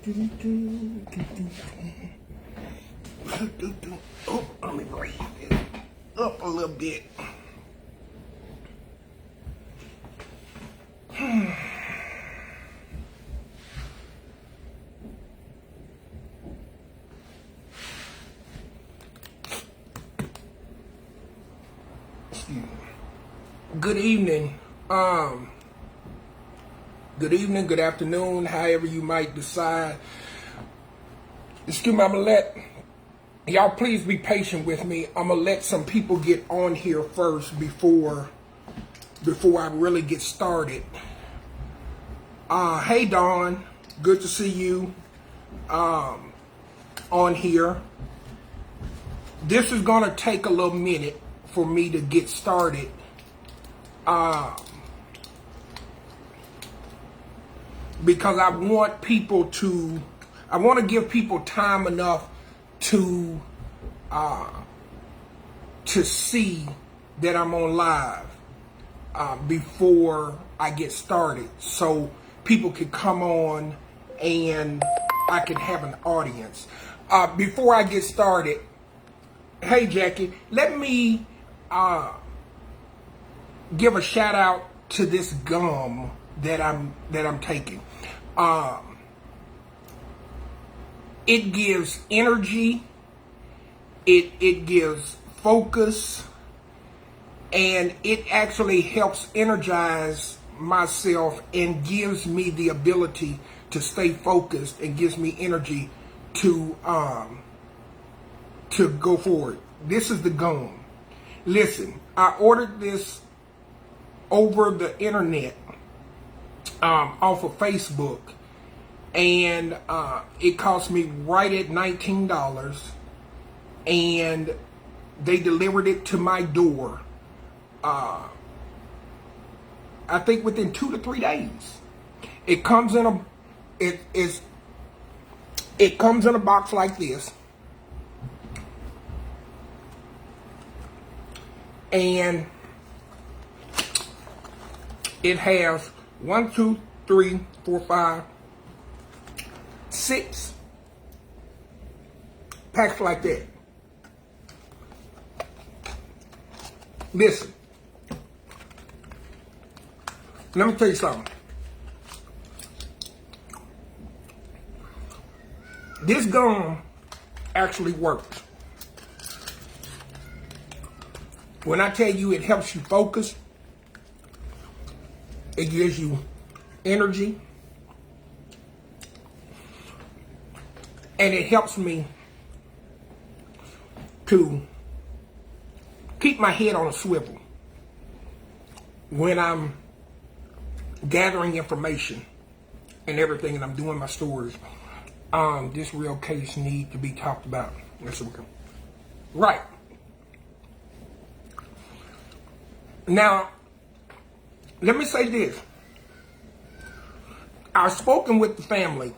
Oh, let me raise this up a little bit. Good evening. Good evening, good afternoon, however you might decide. Excuse me, I'm gonna let y'all please be patient with me. I'm gonna let some people get on here first before I really get started. Hey Dawn, good to see you on here. This is gonna take a little minute for me to get started. Because I want to give people time enough to see that I'm on live before I get started, so people can come on and I can have an audience. Before I get started, hey Jackie, let me give a shout out to this gum that I'm taking. It gives energy, it gives focus, and it actually helps energize myself and gives me the ability to stay focused and gives me energy to go forward. This is the gum. Listen, I ordered this over the internet off of Facebook, and it cost me right at $19, and they delivered it to my door I think within 2 to 3 days. It comes in a box like this, and it has 1, 2, 3, 4, 5, 6 packs like that. Listen, let me tell you something. This gum actually works. When I tell you it helps you focus, it gives you energy, and it helps me to keep my head on a swivel when I'm gathering information and everything, and I'm doing my stories. This real case need to be talked about. Let's go. Right. Now, let me say this. I've spoken with the family,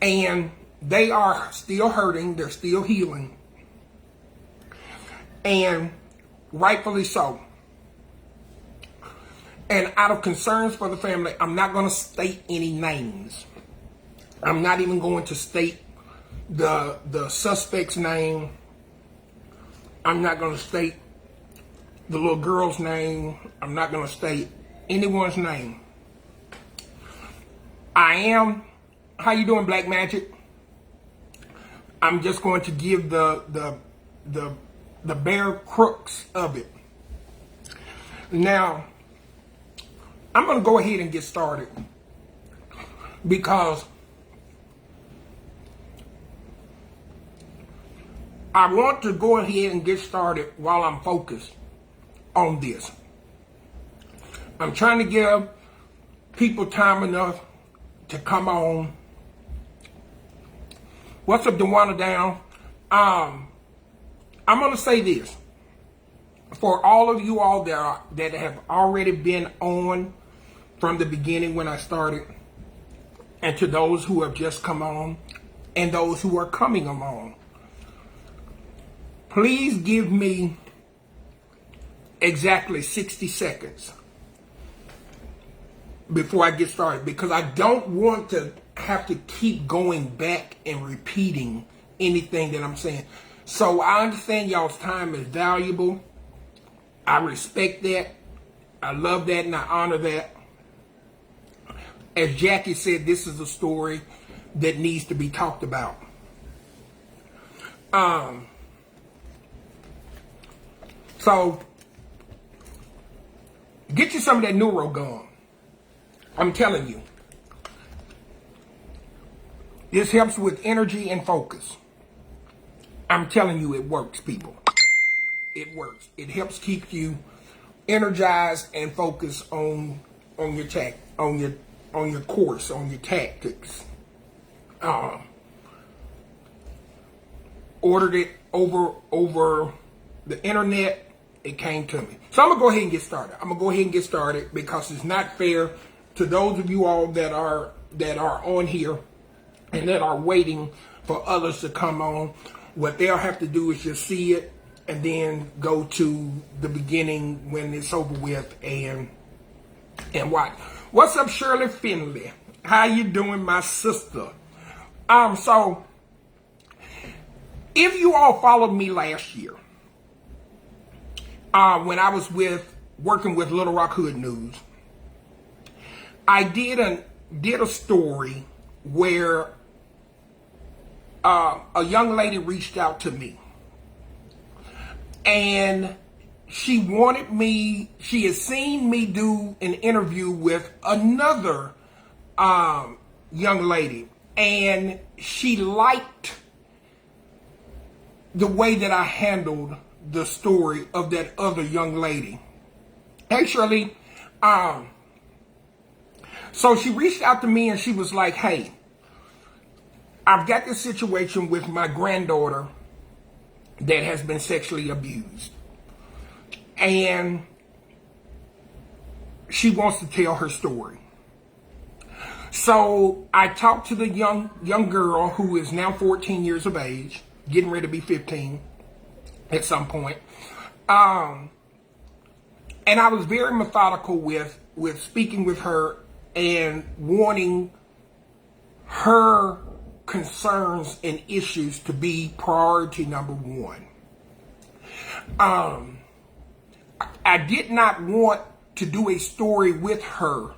and they are still hurting. They're still healing, and rightfully so. And out of concerns for the family, I'm not going to state any names. I'm not even going to state the suspect's name. I'm not going to state the little girl's name. I'm not going to state anyone's name. How you doing, Black Magic? I'm just going to give the bare crux of it. Now, I'm going to go ahead and get started because I want to go ahead and get started while I'm focused on this. I'm trying to give people time enough to come on. What's up, Dewana Down? I'm going to say this. For all of you all that have already been on from the beginning when I started, and to those who have just come on, and those who are coming along, please give me exactly 60 seconds before I get started, because I don't want to have to keep going back and repeating anything that I'm saying. So I understand y'all's time is valuable. I respect that. I love that and I honor that. As Jackie said, this is a story that needs to be talked about. So get you some of that NeuroGum. I'm telling you. This helps with energy and focus. I'm telling you, it works, people. It works. It helps keep you energized and focused on your course, on your tactics. Ordered it over the internet. It came to me. So I'm gonna go ahead and get started. Because it's not fair to those of you all that are on here and that are waiting for others to come on. What they'll have to do is just see it and then go to the beginning when it's over with and watch. What's up, Shirley Finley? How you doing, my sister? So if you all followed me last year, when I was working with Little Rock Hood News, I did a story where a young lady reached out to me, and she had seen me do an interview with another young lady, and she liked the way that I handled the story of that other young lady. Hey, Shirley. So she reached out to me and she was like, hey, I've got this situation with my granddaughter that has been sexually abused. And she wants to tell her story. So I talked to the young girl who is now 14 years of age, getting ready to be 15 at some point. And I was very methodical with speaking with her and wanting her concerns and issues to be priority number one. I did not want to do a story with her.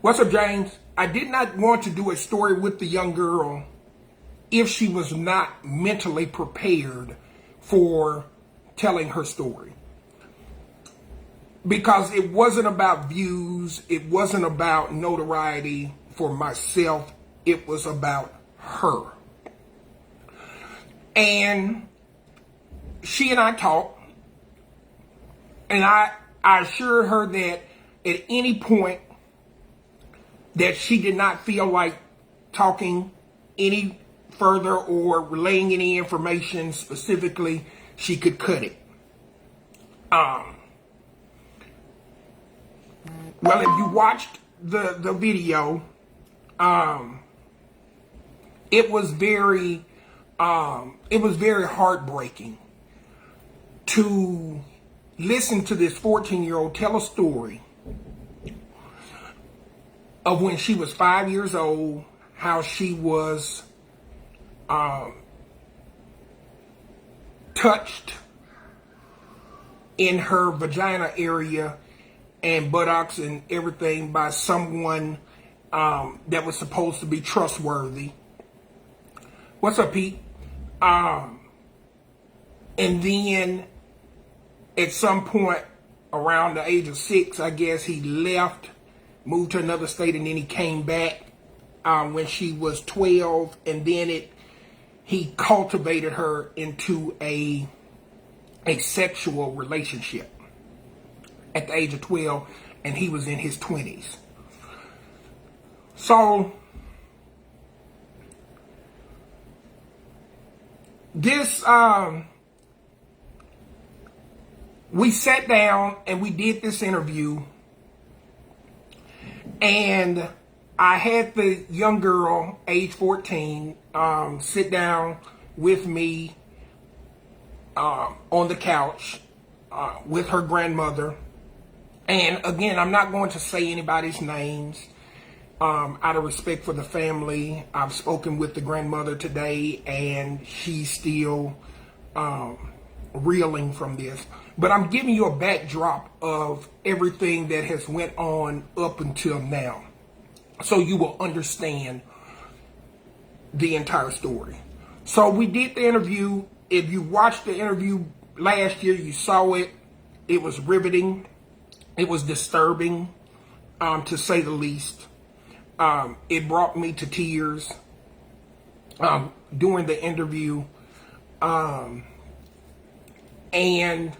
What's up, James? I did not want to do a story with the young girl if she was not mentally prepared for telling her story. Because it wasn't about views, it wasn't about notoriety for myself, it was about her. And she and I talked, and I assured her that at any point that she did not feel like talking any further or relaying any information specifically, she could cut it. Well, if you watched the video, it was very heartbreaking to listen to this 14-year-old tell a story of when she was 5 years old, how she was touched in her vagina area and buttocks and everything by someone that was supposed to be trustworthy. What's up, Pete? And then at some point around the age of 6, I guess, he left, moved to another state, and then he came back when she was 12, and then he cultivated her into a sexual relationship at the age of 12, and he was in his 20s. So this we sat down and we did this interview, and I had the young girl, age 14, sit down with me on the couch with her grandmother, And again, I'm not going to say anybody's names out of respect for the family. I've spoken with the grandmother today, and she's still reeling from this. But I'm giving you a backdrop of everything that has went on up until now, so you will understand the entire story. So we did the interview. If you watched the interview last year, you saw it. It was riveting. It was disturbing, to say the least. It brought me to tears during the interview. And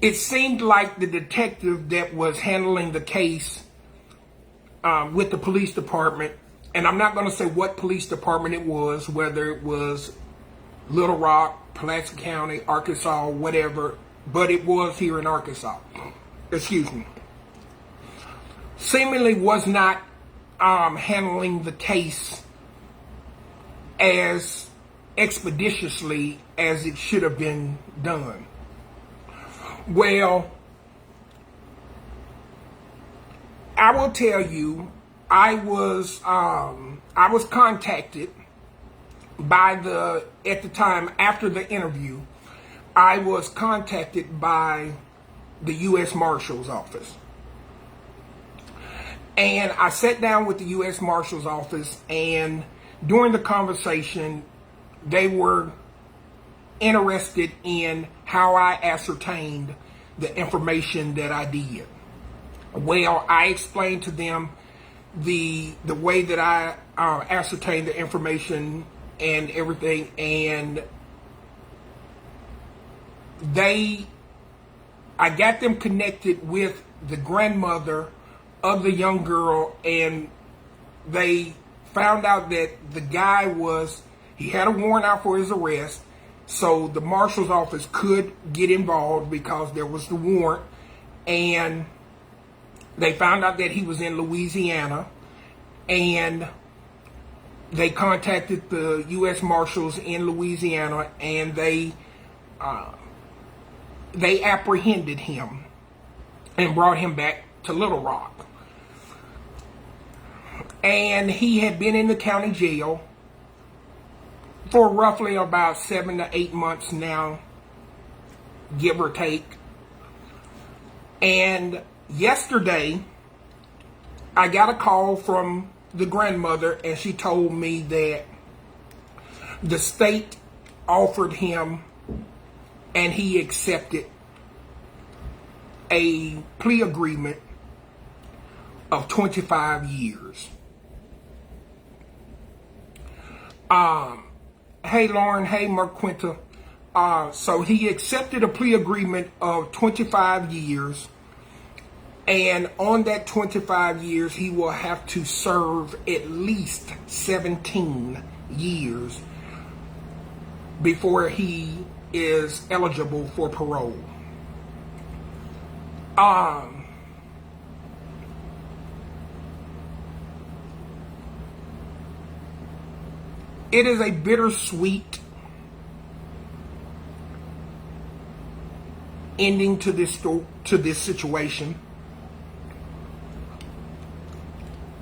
it seemed like the detective that was handling the case with the police department, and I'm not going to say what police department it was, whether it was Little Rock, Pulaski County, Arkansas, whatever, but it was here in Arkansas. Excuse me. Seemingly was not handling the case as expeditiously as it should have been done. Well, I will tell you, I was contacted by at the time after the interview, I was contacted by the U.S. Marshal's office. And I sat down with the U.S. Marshal's office, and during the conversation, they were interested in how I ascertained the information that I did. Well, I explained to them the way that I ascertained the information and everything, and I got them connected with the grandmother of the young girl, and they found out that the guy he had a warrant out for his arrest, so the marshal's office could get involved because there was the warrant, and they found out that he was in Louisiana, and they contacted the U.S. Marshals in Louisiana, and they apprehended him and brought him back to Little Rock. And he had been in the county jail for roughly about 7 to 8 months now, give or take. And yesterday, I got a call from the grandmother, and she told me that the state offered him, and he accepted a plea agreement of 25 years. Hey, Lauren. Hey, Marquinta. So he accepted a plea agreement of 25 years. And on that 25 years, he will have to serve at least 17 years before he is eligible for parole. It is a bittersweet ending to this situation.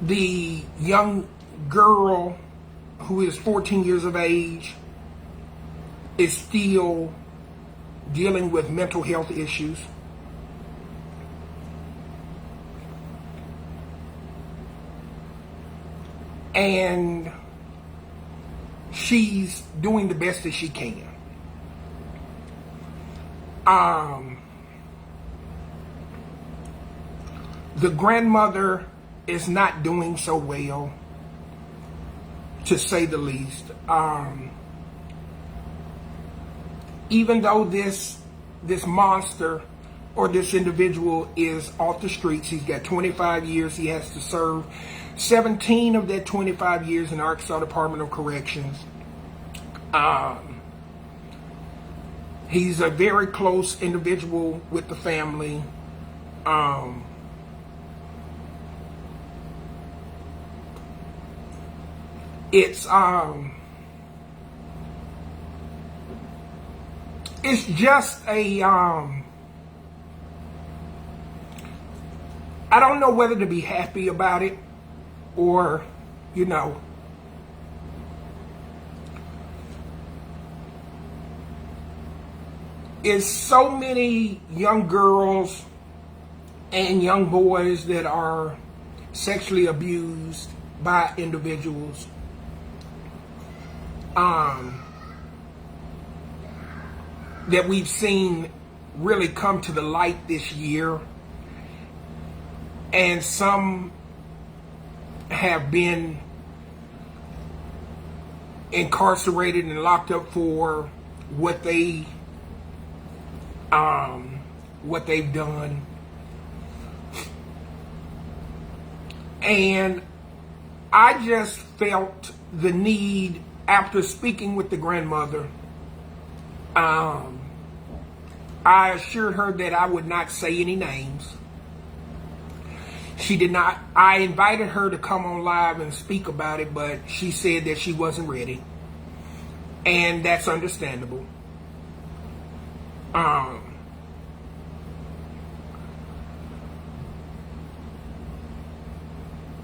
The young girl, who is 14 years of age, is still dealing with mental health issues. And she's doing the best that she can. The grandmother is not doing so well, to say the least. Even though this monster or this individual is off the streets, he's got 25 years. He has to serve 17 of that 25 years in Arkansas Department of Corrections. He's a very close individual with the family. It's just a I don't know whether to be happy about it or, you know, is so many young girls and young boys that are sexually abused by individuals. That we've seen really come to the light this year. And some have been incarcerated and locked up for what they've done. And I just felt the need, after speaking with the grandmother, I assured her that I would not say any names. She did not. I invited her to come on live and speak about it, but she said that she wasn't ready. And that's understandable.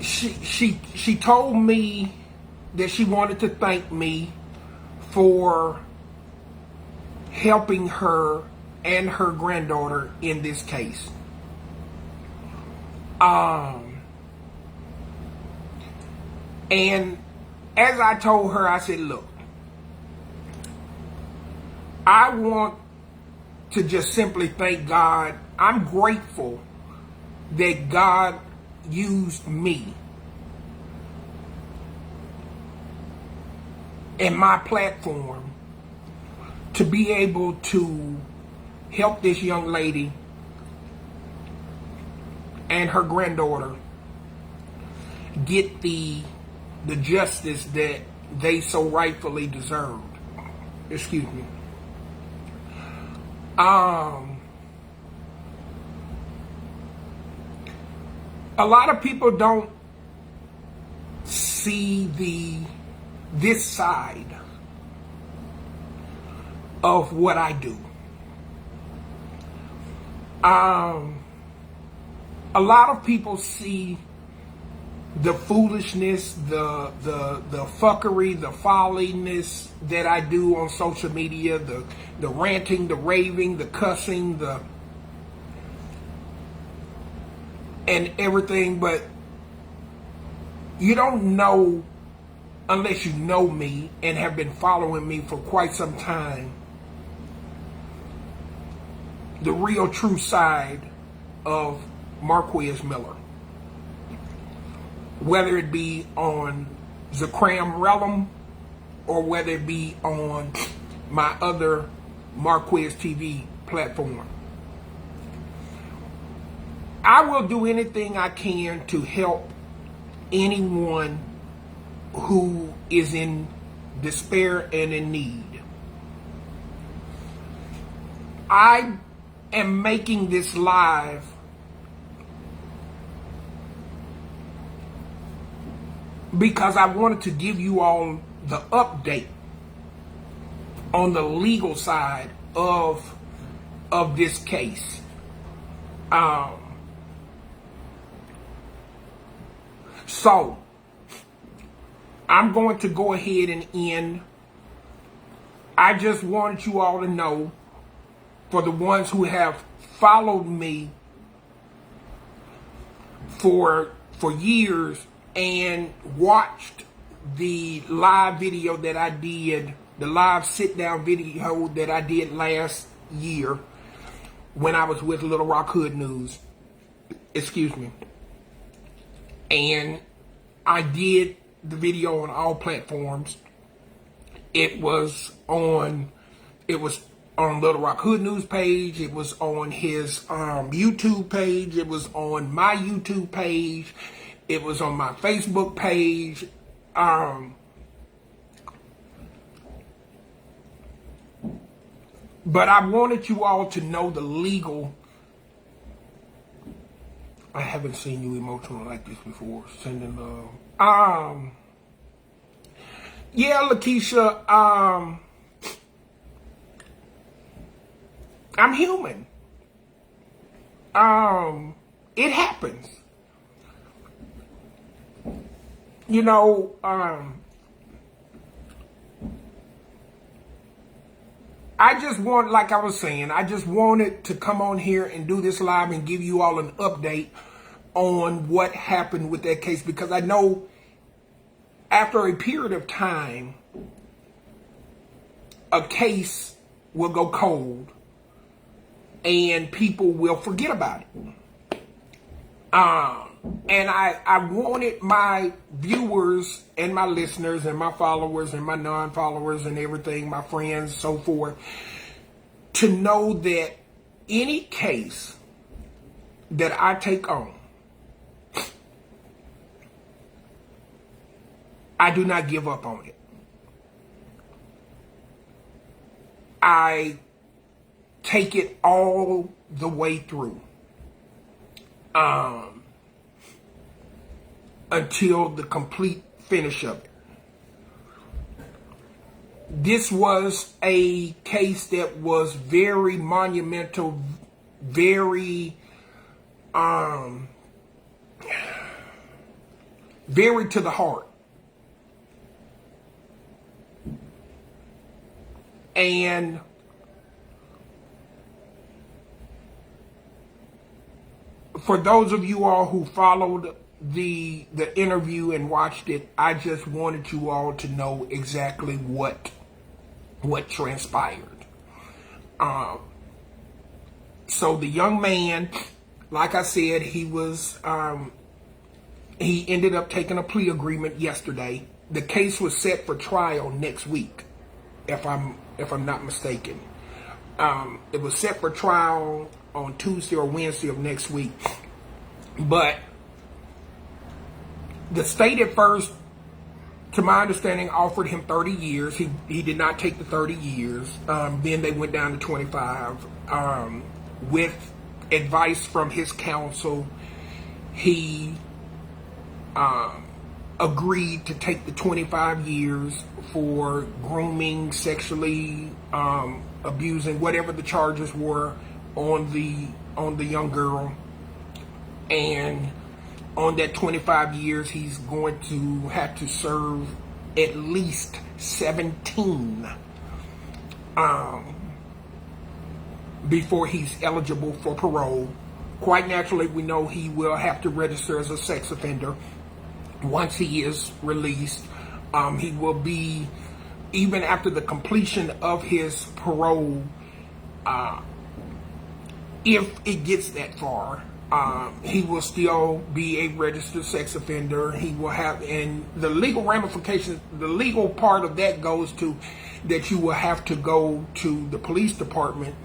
She told me that she wanted to thank me for helping her and her granddaughter in this case. And as I told her, I said, look, I want to just simply thank God. I'm grateful that God used me and my platform to be able to help this young lady and her granddaughter get the justice that they so rightfully deserved. Excuse me. A lot of people don't see this side of what I do. A lot of people see the foolishness, the fuckery, the folliness that I do on social media, the ranting, the raving, the cussing, and everything, but you don't know, unless you know me and have been following me for quite some time, the real true side of Marquez Miller. Whether it be on Zakram Relum or whether it be on my other Marquez TV platform. I will do anything I can to help anyone who is in despair and in need. I am making this live because I wanted to give you all the update on the legal side of this case. So, I'm going to go ahead and end. I just wanted you all to know, for the ones who have followed me for years and watched the live video that I did, the live sit-down video that I did last year when I was with Little Rock Hood News. Excuse me. And I did the video on all platforms. It was on Little Rock Hood News page. It was on his YouTube page. It was on my YouTube page. It was on my Facebook page. But I wanted you all to know the legal. I haven't seen you emotional like this before. Sending love. Yeah, Lakeisha. I'm human. it happens. You know, I just want, like I was saying, I just wanted to come on here and do this live and give you all an update on what happened with that case, because I know after a period of time, a case will go cold and people will forget about it. And I wanted my viewers and my listeners and my followers and my non-followers and everything, my friends, so forth, to know that any case that I take on, I do not give up on it. I take it all the way through. Until the complete finish of it. This was a case that was very monumental, very very to the heart. And for those of you all who followed the interview and watched it, I just wanted you all to know exactly what transpired. So the young man, like I said, he ended up taking a plea agreement yesterday. The case was set for trial next week, if I'm not mistaken. It was set for trial on Tuesday or Wednesday of next week. But the state at first, to my understanding, offered him 30 years. He did not take the 30 years. Then they went down to 25. With advice from his counsel, he agreed to take the 25 years for grooming, sexually abusing, whatever the charges were on the young girl. And on that 25 years, he's going to have to serve at least 17 before he's eligible for parole. Quite naturally, we know he will have to register as a sex offender once he is released. He will be, even after the completion of his parole, if it gets that far, he will still be a registered sex offender. He will have, and the legal ramifications, the legal part of that goes to that you will have to go to the police department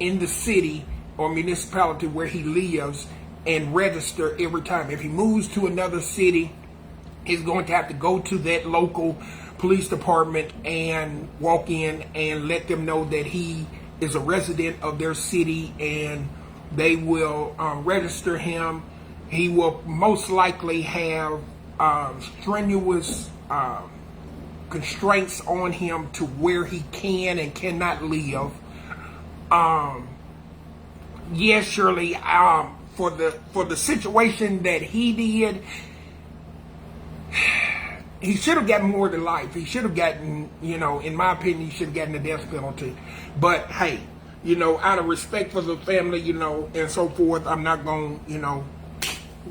in the city or municipality where he lives and register every time. If he moves to another city, he's going to have to go to that local police department and walk in and let them know that he is a resident of their city, and they will register him. He will most likely have strenuous constraints on him to where he can and cannot live. Yes, Shirley, for the situation that he did, he should have gotten more than life. He should have gotten, in my opinion, he should have gotten the death penalty. But hey, out of respect for the family, and so forth, I'm not going to,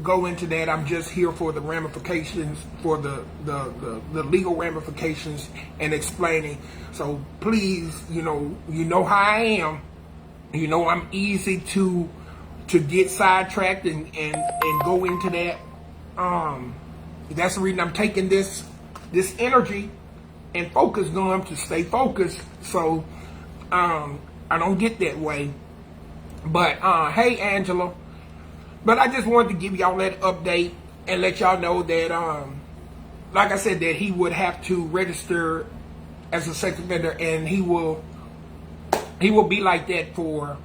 go into that. I'm just here for the ramifications, for the legal ramifications and explaining. So please, you know how I am. I'm easy to get sidetracked and go into that. That's the reason I'm taking this energy and focus on to stay focused. So I don't get that way. But hey, Angela. But I just wanted to give y'all that update and let y'all know that, like I said, that he would have to register as a sex offender, and he will be like that for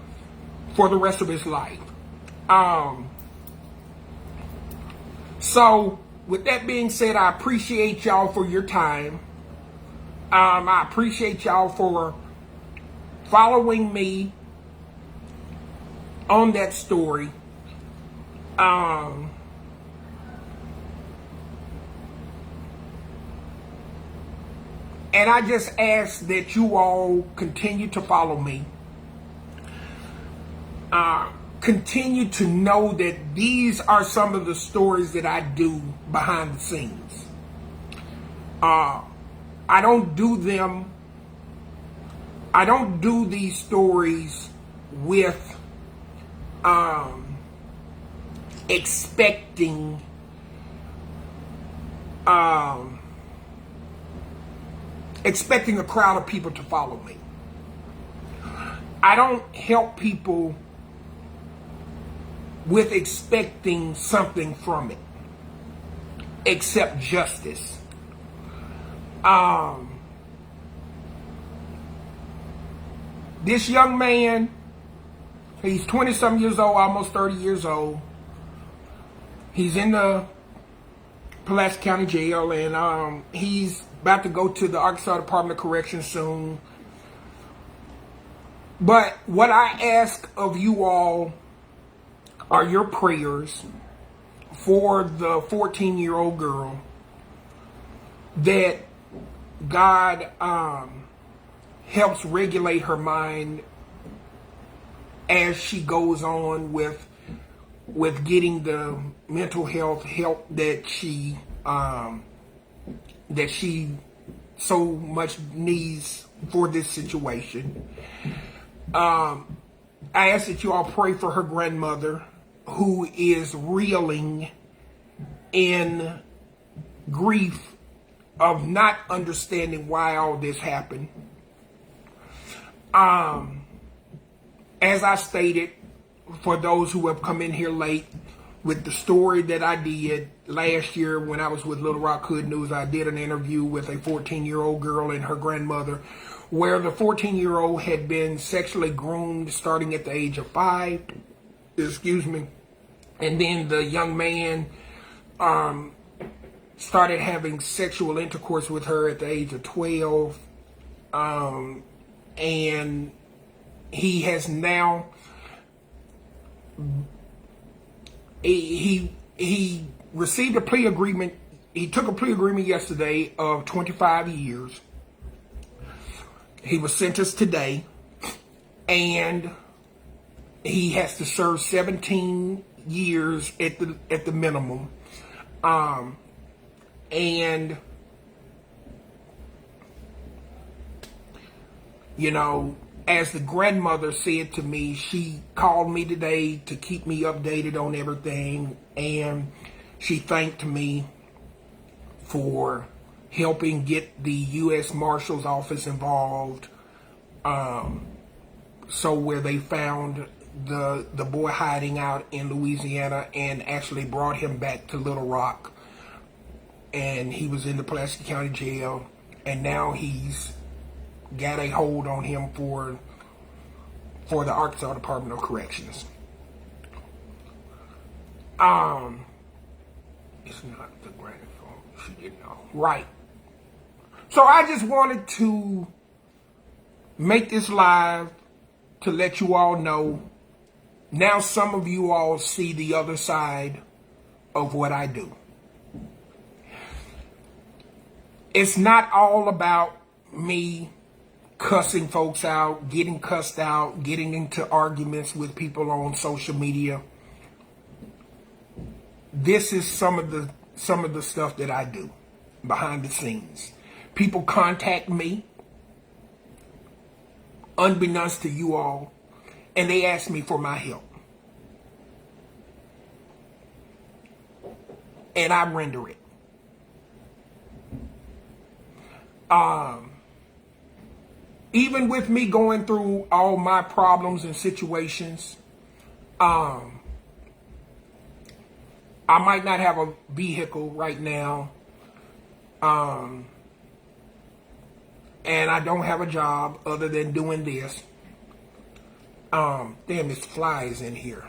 the rest of his life. So with that being said, I appreciate y'all for your time. I appreciate y'all for following me on that story. Um, and I just ask that you all continue to follow me. Continue to know that these are some of the stories that I do behind the scenes. I don't do them. I don't do these stories with expecting expecting a crowd of people to follow me. I don't help people with expecting something from it except justice. This young man, he's 20-some years old, almost 30 years old. He's in the Pulaski County Jail, and he's about to go to the Arkansas Department of Corrections soon. But what I ask of you all are your prayers for the 14-year-old girl, that God helps regulate her mind as she goes on with getting the mental health help that she so much needs for this situation. I ask that you all pray for her grandmother, who is reeling in grief of not understanding why all this happened. As I stated, for those who have come in here late, with the story that I did last year when I was with Little Rock Hood News, I did an interview with a 14-year-old girl and her grandmother, where the 14-year-old had been sexually groomed starting at the age of 5. Excuse me. And then the young man started having sexual intercourse with her at the age of 12. And he has now, he received a plea agreement. He took a plea agreement yesterday of 25 years. He was sentenced today, and he has to serve 17 years at the minimum. And you know, as the grandmother said to me, she called me today to keep me updated on everything, and she thanked me for helping get the U.S. Marshal's office involved, so where they found the boy hiding out in Louisiana and actually brought him back to Little Rock, and he was in the Pulaski County Jail, and now he's got a hold on him for the Arkansas Department of Corrections. It's not the granny fault. She didn't know. Right. So I just wanted to make this live to let you all know. Now some of you all see the other side of what I do. It's not all about me cussing folks out, getting cussed out, getting into arguments with people on social media. This is some of the stuff that I do behind the scenes. People contact me, unbeknownst to you all, and they ask me for my help. And I render it. Even with me going through all my problems and situations, I might not have a vehicle right now, and I don't have a job other than doing this. Damn, this fly is in here.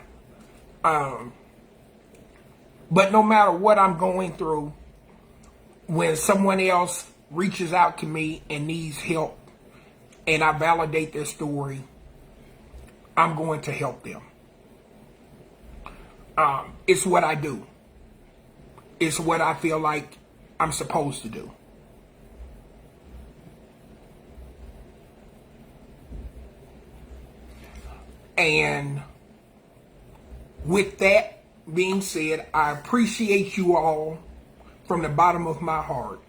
But no matter what I'm going through, when someone else reaches out to me and needs help, and I validate their story, I'm going to help them. It's what I do. It's what I feel like I'm supposed to do. And with that being said, I appreciate you all from the bottom of my heart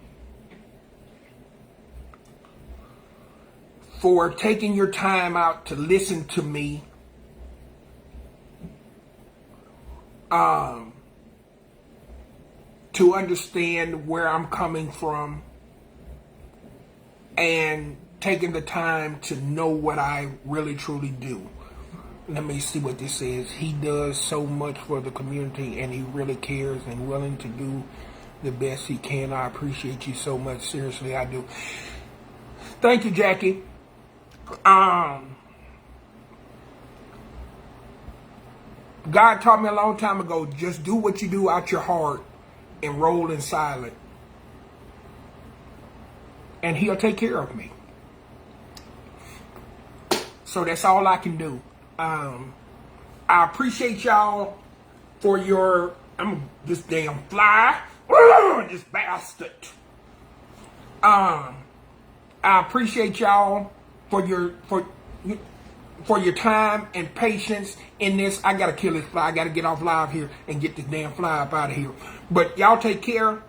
for taking your time out to listen to me. To understand where I'm coming from and taking the time to know what I really truly do. Let me see what this says. He does so much for the community and he really cares and willing to do the best he can. I appreciate you so much. Seriously, I do. Thank you, Jackie. God taught me a long time ago, just do what you do out your heart and roll in silent. And he'll take care of me. So that's all I can do. I appreciate y'all for your, this damn fly, this bastard. I appreciate y'all for your time and patience in this. I gotta kill this fly. I gotta get off live here and get this damn fly up out of here. But y'all take care.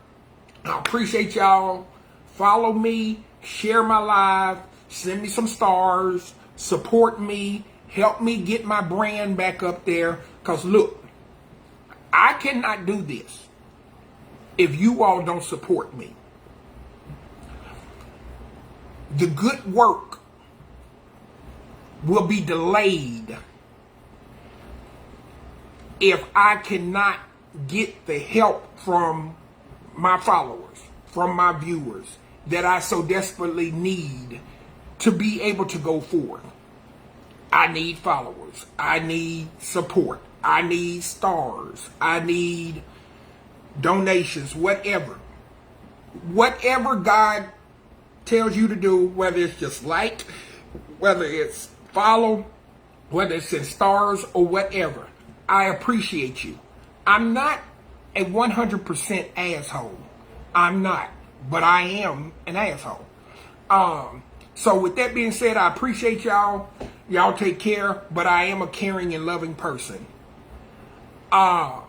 I appreciate y'all. Follow me, share my live, send me some stars, support me, help me get my brand back up there. Because look, I cannot do this if you all don't support me. The good work will be delayed if I cannot get the help from my followers, from my viewers that I so desperately need to be able to go forward. I need followers. I need support. I need stars. I need donations, whatever. Whatever God tells you to do, whether it's just like, whether it's follow, whether it's in stars or whatever, I appreciate you. I'm not a 100% asshole. I'm not, but I am an asshole. So with that being said, I appreciate y'all. Y'all take care, but I am a caring and loving person. Hold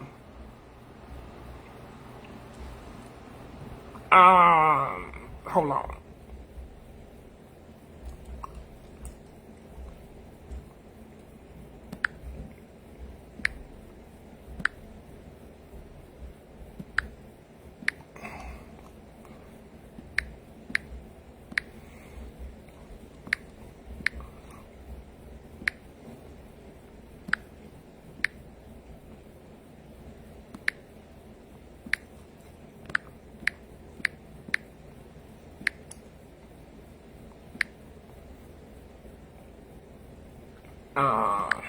on.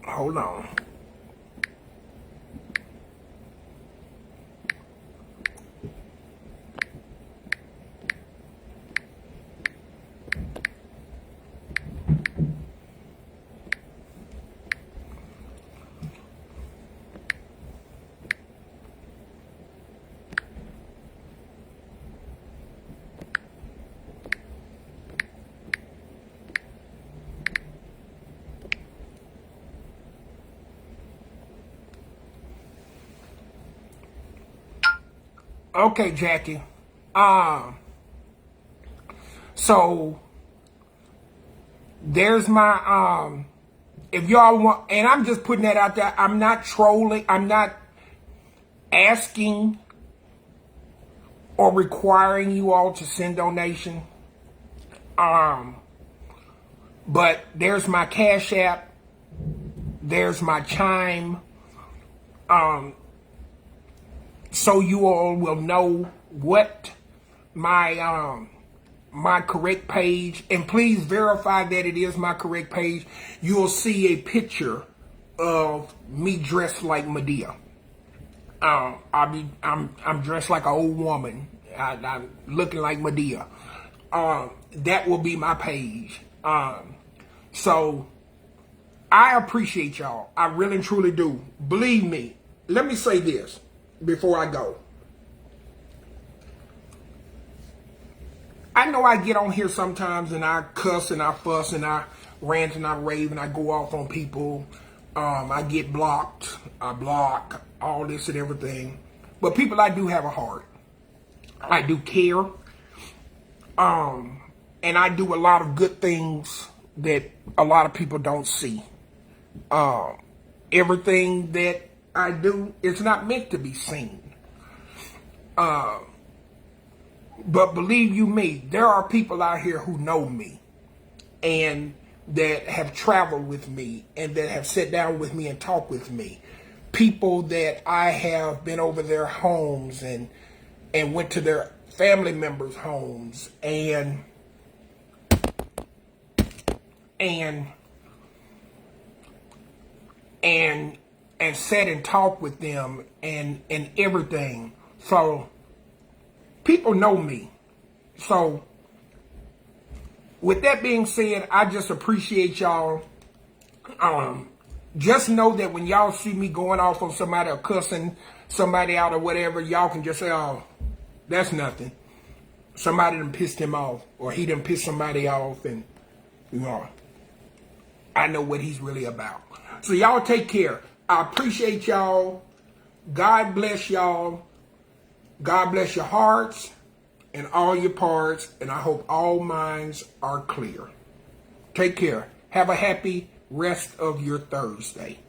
Hold on. Okay, Jackie. So there's my if y'all want, and I'm just putting that out there. I'm not trolling. I'm not asking or requiring you all to send donation. But there's my Cash App. There's my Chime. So you all will know what my my correct page, and please verify that it is my correct page. You'll see a picture of me dressed like Madea. I'm dressed like an old woman. I'm looking like Madea. That will be my page. So I appreciate y'all. I really and truly do. Believe me. Let me say this before I go. I know I get on here sometimes and I cuss and I fuss and I rant and I rave and I go off on people. I get blocked. I block all this and everything. But people, I do have a heart. I do care. And I do a lot of good things that a lot of people don't see. Everything that I do is not meant to be seen. But believe you me, there are people out here who know me and that have traveled with me and that have sat down with me and talked with me. People that I have been over their homes and went to their family members' homes and sat and talked with them and everything. So people know me. So with that being said, I just appreciate y'all. Just know that when y'all see me going off on somebody or cussing somebody out or whatever, y'all can just say, oh, that's nothing. Somebody done pissed him off, or he done pissed somebody off, and I know what he's really about. So y'all take care. I appreciate y'all. God bless y'all. God bless your hearts and all your parts, and I hope all minds are clear. Take care. Have a happy rest of your Thursday.